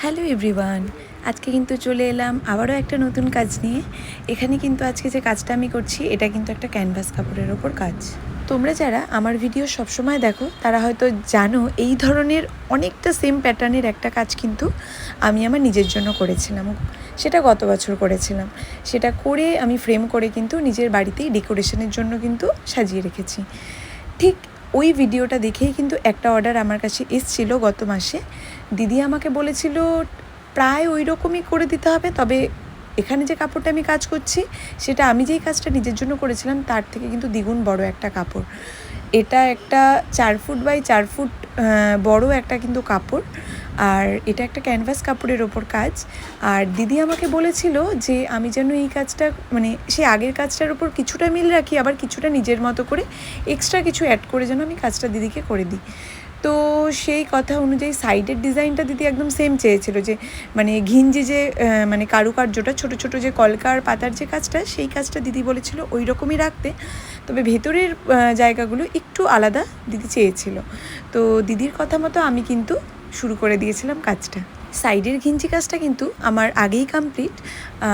Hello everyone, আজকে কিন্তু চলে এলাম আবারও একটা নতুন কাজ নিয়ে। এখানে কিন্তু আজকে যে কাজটা আমি করছি এটা কিন্তু একটা ক্যানভাস কাপড়ের ওপর কাজ। তোমরা যারা আমার ভিডিও সবসময় দেখো তারা হয়তো জানো এই ধরনের অনেকটা সেম প্যাটার্নের একটা কাজ কিন্তু আমি আমার নিজের জন্য করেছিলাম। সেটা গত বছর করেছিলাম। সেটা করে আমি ফ্রেম করে কিন্তু নিজের বাড়িতেই ডেকোরেশনের জন্য কিন্তু সাজিয়ে রেখেছি। ঠিক ওই ভিডিওটা দেখেই কিন্তু একটা অর্ডার আমার কাছে এসেছিলো গত মাসে। দিদি আমাকে বলেছিল প্রায় ওই রকমই করে দিতে হবে, তবে এখানে যে কাপড়টা আমি কাজ করছি সেটা আমি যেই কাজটা নিজের জন্য করেছিলাম তার থেকে কিন্তু দ্বিগুণ বড় একটা কাপড়। এটা একটা 4 ফুট বাই 4 ফুট বড় একটা কিন্তু কাপড়, আর এটা একটা ক্যানভাস কাপড়ের ওপর কাজ। আর দিদি আমাকে বলেছিল যে আমি যেন এই কাজটা মানে সে আগের কাজটার ওপর কিছুটা মিল রাখি, আবার কিছুটা নিজের মতো করে এক্সট্রা কিছু অ্যাড করে যেন আমি কাজটা দিদিকে করে দিই। তো সেই কথা অনুযায়ী সাইডের ডিজাইনটা দিদি একদম সেম চেয়েছিল, যে মানে ঘিঞ্জি যে মানে কারুকার্যটা ছোটো ছোটো যে কলকার পাতার যে কাজটা সেই কাজটা দিদি বলেছিল ওই রকমই রাখতে, তবে ভেতরের জায়গাগুলো একটু আলাদা দিদি চেয়েছিল। তো দিদির কথা মতো আমি কিন্তু শুরু করে দিয়েছিলাম কাজটা। সাইডের ঘিঞ্চি কাজটা কিন্তু আমার আগেই কমপ্লিট।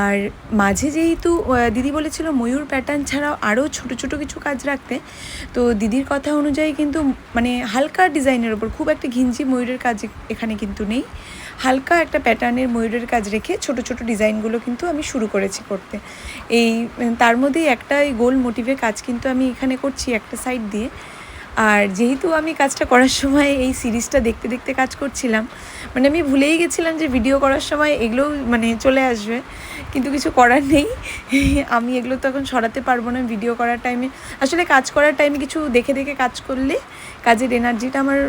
আর মাঝে যেহেতু দিদি বলেছিল ময়ূর প্যাটার্ন ছাড়াও আরও ছোটো ছোটো কিছু কাজ রাখতে, তো দিদির কথা অনুযায়ী কিন্তু মানে হালকা ডিজাইনের ওপর, খুব একটা ঘিঞ্চি ময়ূরের কাজ এখানে কিন্তু নেই, হালকা একটা প্যাটার্নের ময়ূরের কাজ রেখে ছোটো ছোটো ডিজাইনগুলো কিন্তু আমি শুরু করেছি করতে। এই তার মধ্যেই একটা গোল মোটিভের কাজ কিন্তু আমি এখানে করছি একটা সাইড দিয়ে। আর যেহেতু আমি কাজটা করার সময় এই সিরিজটা দেখতে দেখতে কাজ করছিলাম, মানে আমি ভুলেই গেছিলাম যে ভিডিও করার সময় এগুলোও মানে চলে আসবে, কিন্তু কিছু করার নেই। আমি এগুলো তখন সরাতে পারবো না ভিডিও করার টাইমে। আসলে কাজ করার টাইমে কিছু দেখে দেখে কাজ করলে কাজের এনার্জিটা আমার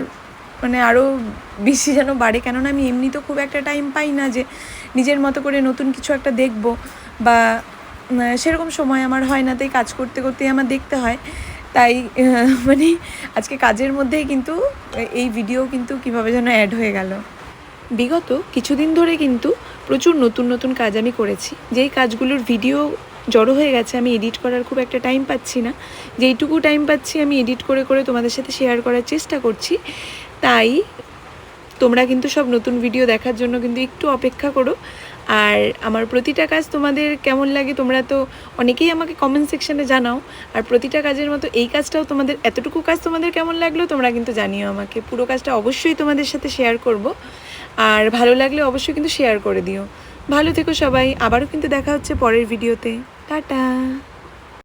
মানে আরও বেশি যেন বাড়ে, কেননা আমি এমনি তো খুব একটা টাইম পাই না যে নিজের মতো করে নতুন কিছু একটা দেখবো, বা সেরকম সময় আমার হয় না, তাই কাজ করতে করতেই আমার দেখতে হয়। তাই মানে আজকে কাজের মধ্যেই কিন্তু এই ভিডিও কিন্তু কীভাবে যেন অ্যাড হয়ে গেল। বিগত কিছুদিন ধরে কিন্তু প্রচুর নতুন নতুন কাজ আমি করেছি, যেই কাজগুলোর ভিডিও জড়ো হয়ে গেছে, আমি এডিট করার খুব একটা টাইম পাচ্ছি না। যেইটুকু টাইম পাচ্ছি আমি এডিট করে করে তোমাদের সাথে শেয়ার করার চেষ্টা করছি। তাই তোমরা কিন্তু সব নতুন ভিডিও দেখার জন্য কিন্তু একটু অপেক্ষা করো। আর আমার প্রতিটা কাজ তোমাদের কেমন লাগে তোমরা তো অনেকেই আমাকে কমেন্ট সেকশানে জানাও, আর প্রতিটা কাজের মতো এই কাজটাও তোমাদের, এতটুকু কাজ তোমাদের কেমন লাগলো তোমরা কিন্তু জানিও আমাকে। পুরো কাজটা অবশ্যই তোমাদের সাথে শেয়ার করব, আর ভালো লাগলে অবশ্যই কিন্তু শেয়ার করে দিও। ভালো থেকো সবাই, আবারও কিন্তু দেখা হচ্ছে পরের ভিডিওতে। টাটা।